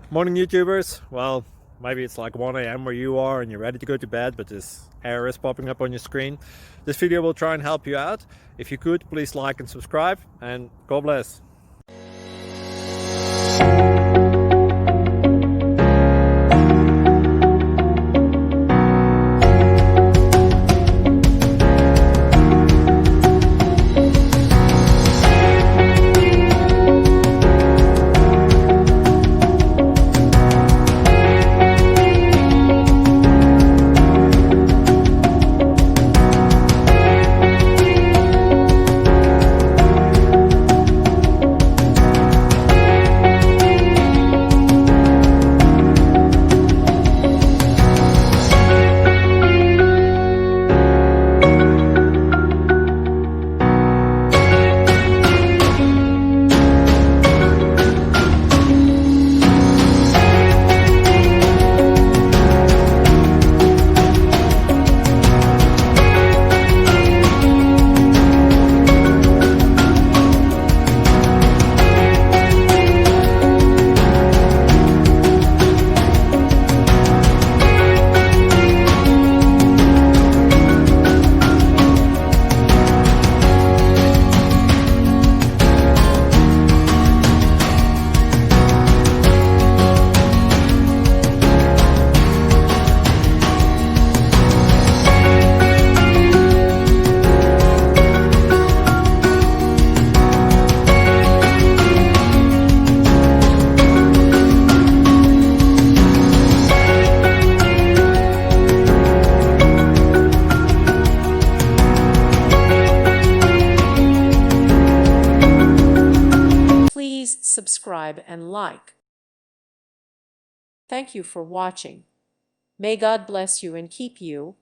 Morning, YouTubers. Well, maybe it's like 1 a.m. where you are and you're ready to go to bed, but this error is popping up on your screen. This video will try and help you out. If you could, please like and subscribe, and God bless. Please subscribe and like. Thank you for watching. May God bless you and keep you.